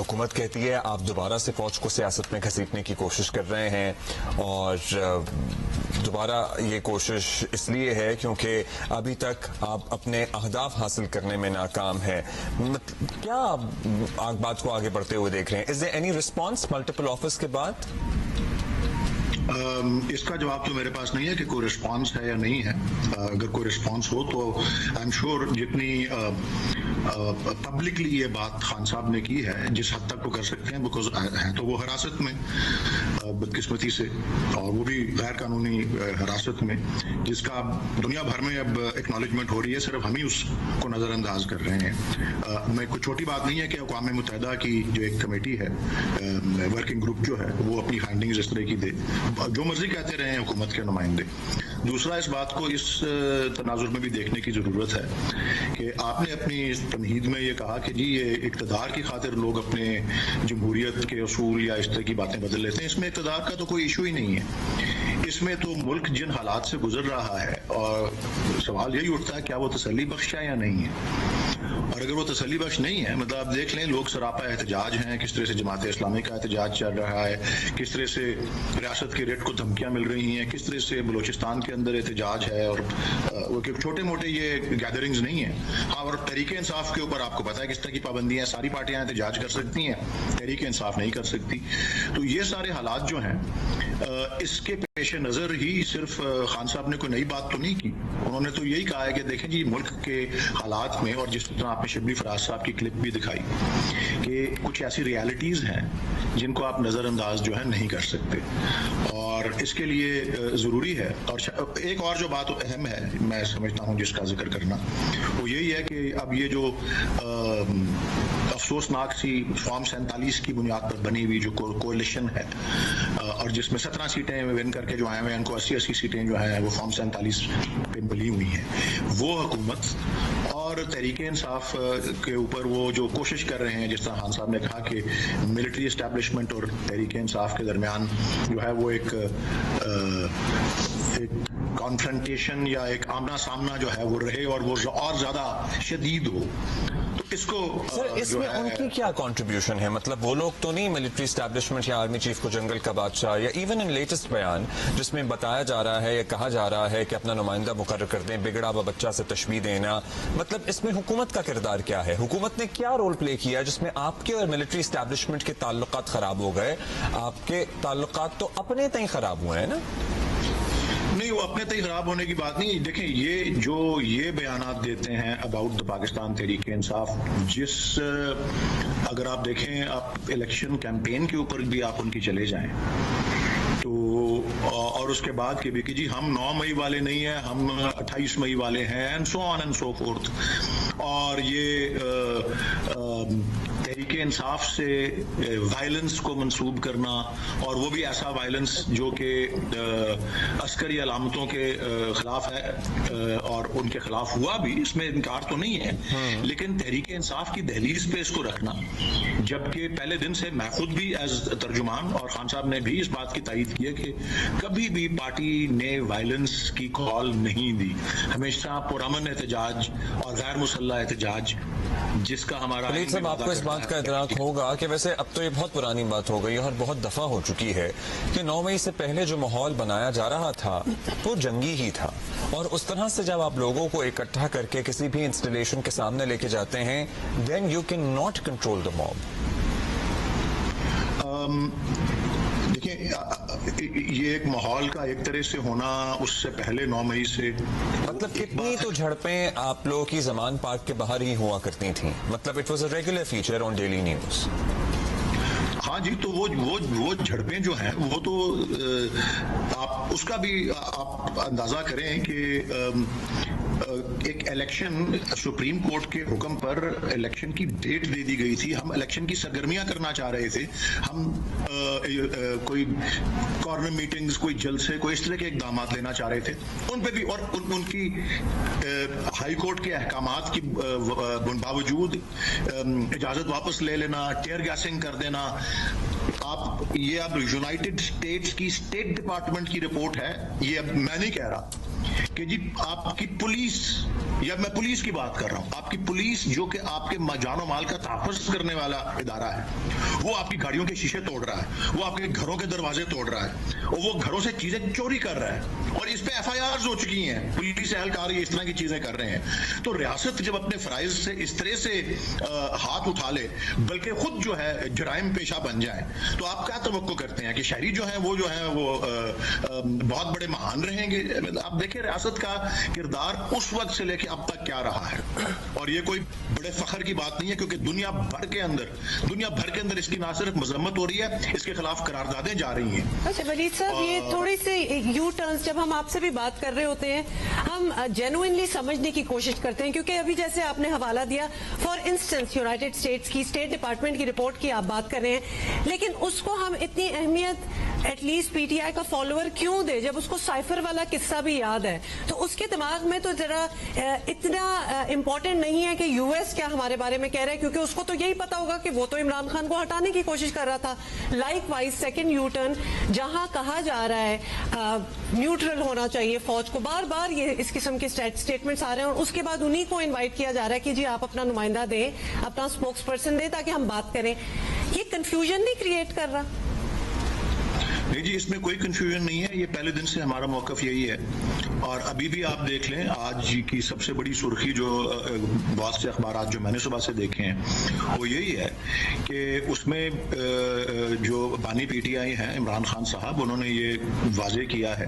حکومت کہتی ہے آپ دوبارہ سے فوج کو سیاست میں گھسیٹنے کی کوشش کر رہے ہیں، اور دوبارہ یہ کوشش اس لیے ہے کیونکہ ابھی تک آپ اپنے اہداف حاصل کرنے میں ناکام ہیں. کیا آپ بات کو آگے بڑھتے ہوئے دیکھ رہے ہیں؟ Is there any response multiple offers کے بعد؟ اس کا جواب تو میرے پاس نہیں ہے کہ کوئی رسپانس ہے یا نہیں ہے. اگر کوئی رسپانس ہو تو آئی ایم شیور جتنی پبلکلی یہ بات خان صاحب نے کی ہے جس حد تک وہ کر سکتے ہیں، بیکاز ہیں تو وہ حراست میں بدقسمتی سے، اور وہ بھی غیر قانونی حراست میں، جس کا دنیا بھر میں اب ایکنالجمنٹ ہو رہی ہے. صرف ہم ہی اس کو نظر انداز کر رہے ہیں. میں کوئی چھوٹی بات نہیں ہے کہ اقوام متحدہ کی جو ایک کمیٹی ہے، ورکنگ گروپ جو ہے، وہ اپنی فائنڈنگز اس طرح کی دے. جو مرضی کہتے رہے ہیں حکومت کے نمائندے. دوسرا، اس بات کو اس تناظر میں بھی دیکھنے کی ضرورت ہے کہ آپ نے اپنی تمہید میں یہ کہا کہ جی یہ اقتدار کی خاطر لوگ اپنے جمہوریت کے اصول یا اس طرح کی باتیں بدل لیتے ہیں. اس میں اقتدار کا تو کوئی ایشو ہی نہیں ہے. اس میں تو ملک جن حالات سے گزر رہا ہے، اور سوال یہی اٹھتا ہے کیا وہ تسلی بخش ہے یا نہیں ہے. اور اگر وہ تسلی بخش نہیں ہے، مطلب آپ دیکھ لیں لوگ سراپا احتجاج ہیں، کس طرح سے جماعت اسلامی کا احتجاج چل رہا ہے، کس طرح سے ریاست کے ریٹ کو دھمکیاں مل رہی ہیں، کس طرح سے بلوچستان کے اندر احتجاج ہے. اور چھوٹے موٹے یہ گیدرنگز نہیں ہیں. ہاں، اور تحریک انصاف کے اوپر آپ کو پتا ہے کس طرح کی پابندیاں. ساری پارٹیاں احتجاج کر سکتی ہیں، تحریک انصاف نہیں کر سکتی. تو یہ سارے حالات جو ہیں، اس کے پیش نظر ہی صرف خان صاحب نے کوئی نئی بات تو نہیں کی. انہوں نے تو یہی کہا ہے کہ دیکھیں جی ملک کے حالات میں، اور جس طرح آپ نے شبلی فراز صاحب کی کلپ بھی دکھائی، کہ کچھ ایسی ریالٹیز ہیں جن کو آپ نظر انداز جو ہے نہیں کر سکتے. اور اس کے لیے ضروری ہے. اور ایک اور جو بات اہم ہے میں سمجھتا ہوں جس کا ذکر کرنا، وہ یہی ہے کہ اب یہ جو افسوسناک سی فارم 47 کی بنیاد پر بنی ہوئی جو کولیشن ہے، اور جس میں 17 سیٹیں ون کر کے جو آئے ہوئے ہیں، ان کو 80 سیٹیں جو ہیں وہ فارم 47 پہ ملی ہوئی ہیں، وہ حکومت اور تحریک انصاف کے اوپر وہ جو کوشش کر رہے ہیں، جس طرح خان صاحب نے کہا کہ ملٹری اسٹیبلشمنٹ اور تحریک انصاف کے درمیان جو ہے وہ ایک کانفرنٹیشن یا ایک آمنا سامنا جو ہے وہ رہے، اور وہ اور زیادہ شدید ہو. تو اس کو سر اس میں ان کی کیا کنٹریبیوشن ہے؟ مطلب وہ لوگ تو نہیں ملٹری اسٹیبلشمنٹ یا آرمی چیف کو جنگل کا بادشاہ، یا ایون ان لیٹسٹ بیان جس میں بتایا جا رہا ہے یا کہا جا رہا ہے کہ اپنا نمائندہ مقرر کر دیں، بگڑا ہوا بچہ سے تشبیہ دینا، مطلب اس میں حکومت کا کردار کیا ہے؟ حکومت نے کیا رول پلے کیا جس میں آپ کے اور ملٹری اسٹیبلشمنٹ کے تعلقات خراب ہو گئے؟ آپ کے تعلقات تو اپنے تئیں خراب ہوئے ہیں نا؟ نہیں، وہ اپنے تئیں خراب ہونے کی بات نہیں. دیکھیں یہ بیانات دیتے ہیں اباؤٹ دا پاکستان تحریک انصاف، اگر آپ دیکھیں، آپ الیکشن کیمپین کے اوپر بھی آپ ان کی چلے جائیں تو، اور اس کے بعد کہ جی ہم 9 مئی والے نہیں ہیں، ہم 28 مئی والے ہیں، and so on and so forth. اور یہ تحریک انصاف سے وائلنس کو منسوب کرنا، اور وہ بھی ایسا وائلنس جو کہ عسکری علامتوں کے خلاف ہے، اور ان کے خلاف ہوا بھی، اس میں انکار تو نہیں ہے. لیکن تحریک انصاف کی دہلیز پہ اس کو رکھنا، جبکہ پہلے دن سے میں خود بھی ایز ترجمان، اور خان صاحب نے بھی اس بات کی تائید کی ہے کہ کبھی بھی پارٹی نے وائلنس کی کال نہیں دی. ہمیشہ پرامن احتجاج اور غیر مسلح احتجاج، جس کا ہمارا صاحب آپ کو اس بات کا ادراک ہوگا کہ ویسے اب تو یہ بہت پرانی بات ہو گئی اور بہت دفعہ ہو چکی ہے کہ 9 مئی سے پہلے جو ماحول بنایا جا رہا تھا وہ جنگی ہی تھا، اور اس طرح سے جب آپ لوگوں کو اکٹھا کر کے کسی بھی انسٹالیشن کے سامنے لے کے جاتے ہیں then you can not control the mob. دیکھیں، یہ ایک ماحول کا ایک طرح سے ہونا اس سے پہلے 9 مئی سے، مطلب کتنی تو جھڑپیں آپ لوگوں کی زمان پارک کے باہر ہی ہوا کرتی تھیں، مطلب it was a regular feature on daily news. ہاں جی، تو وہ جھڑپیں جو ہیں وہ تو آپ اس کا بھی آپ اندازہ کریں کہ ایک الیکشن سپریم کورٹ کے حکم پر الیکشن کی ڈیٹ دے دی گئی تھی. ہم الیکشن کی سرگرمیاں کرنا چاہ رہے تھے، ہم کوئی کارنر میٹنگز، کوئی جلسے، کوئی اس طرح کے اقدامات لینا چاہ رہے تھے. ان پہ بھی، اور ان کی ہائی کورٹ کے احکامات کی باوجود اجازت واپس لے لینا، ٹیئر گیسنگ کر دینا. آپ یونائٹڈ اسٹیٹس کی اسٹیٹ ڈپارٹمنٹ کی رپورٹ ہے، یہ اب میں نہیں کہہ رہا، کہ جی آپ کی پولیس، یا میں پولیس کی بات کر رہا ہوں، آپ کی پولیس جو کہ آپ کے جان و مال کا تحفظ کرنے والا ادارہ ہے، وہ آپ کی گاڑیوں کے شیشے توڑ رہا ہے، وہ آپ کے گھروں کے دروازے توڑ رہا ہے، اور وہ گھروں سے چیزیں چوری کر رہا ہے، اور اس پہ ایف آئی آرز ہو چکی ہیں، پولیس اہلکار اس طرح کی چیزیں کر رہے ہیں. تو ریاست جب اپنے فرائض سے اس طرح سے ہاتھ اٹھا لے، بلکہ خود جو ہے جرائم پیشہ بن جائے، تو آپ کیا توقع کرتے ہیں کہ شہری جو ہیں وہ بہت بڑے مہان رہیں گے؟ آپ دیکھیں ریاست کا کردار اس وقت سے لے کے اب تک کیا رہا ہے، اور یہ کوئی بڑے فخر کی بات نہیں ہے، کیونکہ دنیا بھر کے اندر اس کی نہ صرف مذمت ہو رہی ہے، اس کے خلاف قراردادیں جا رہی ہیں. اچھا ولید صاحب، یہ تھوڑی سی یو ٹرنز جب ہم آپ سے بھی بات کر رہے ہوتے ہیں، ہم جینوئنلی سمجھنے کی کوشش کرتے ہیں، کیونکہ ابھی جیسے آپ نے حوالہ دیا فار انسٹنس یونائٹڈ اسٹیٹس کی اسٹیٹ ڈپارٹمنٹ کی رپورٹ کی آپ بات کر رہے ہیں، لیکن اس کو ہم اتنی اہمیت ایٹ لیسٹ پی ٹی آئی کا فالوور کیوں دے جب اس کو سائفر والا قصہ بھی یاد ہے؟ تو اس کے دماغ میں تو ذرا اتنا امپورٹنٹ نہیں ہے کہ یو ایس کیا ہمارے بارے میں کہہ رہے ہیں، کیونکہ اس کو تو یہی پتا ہوگا کہ وہ تو عمران خان کو ہٹانے کی کوشش کر رہا تھا. Like wise second you turn جہاں کہا جا رہا ہے نیوٹرل ہونا چاہیے فوج کو، بار بار یہ اس قسم کے اسٹیٹمنٹس آ رہے ہیں، اور اس کے بعد انہی کو انوائٹ کیا جا رہا ہے کہ جی آپ اپنا نمائندہ دیں، اپنا اسپوکس پرسن دیں تاکہ ہم بات کریں. یہ کنفیوژن نہیں کریٹ کر رہا؟ نہیں جی، اس میں کوئی کنفیوژن نہیں ہے، یہ پہلے دن سے ہمارا موقف یہی ہے، اور ابھی بھی آپ دیکھ لیں آج کی سب سے بڑی سرخی جو بہت سے اخبارات جو میں نے صبح سے دیکھے ہیں وہ یہی ہے کہ اس میں جو بانی پی ٹی آئی ہیں عمران خان صاحب، انہوں نے یہ واضح کیا ہے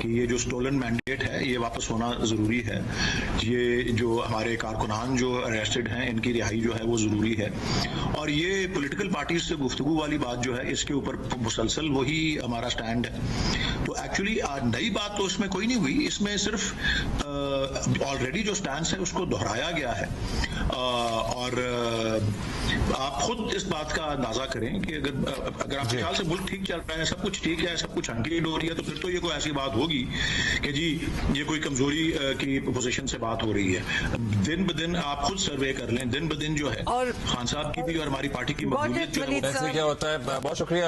کہ یہ جو سٹولن مینڈیٹ ہے یہ واپس ہونا ضروری ہے، یہ جو ہمارے کارکنان جو اریسٹڈ ہیں ان کی رہائی جو ہے وہ ضروری ہے، اور یہ پولیٹیکل پارٹیز سے گفتگو والی بات جو ہے اس کے اوپر مسلسل وہی ہمارا سٹینڈ ہے. تو ایکچولی نئی بات تو اس میں کوئی نہیں ہوئی، اس میں صرف آلریڈی جو سٹینڈ ہے اس کو دہرایا گیا ہے، اور آپ خود اس بات کا اندازہ کریں کہ اگر آپ کے خیال سے ملک ٹھیک چل رہا ہے، سب کچھ ٹھیک ہے، سب کچھ ہنکی ڈوری ہے، تو پھر تو یہ کوئی ایسی بات ہوگی کہ جی یہ کوئی کمزوری کی پوزیشن سے بات ہو رہی ہے. دن بدن آپ خود سروے کر لیں، دن بدن جو ہے خان صاحب کی بھی اور ہماری پارٹی کی مقبولیت جو ہے ایسے کیا ہوتا ہے. بہت شکریہ.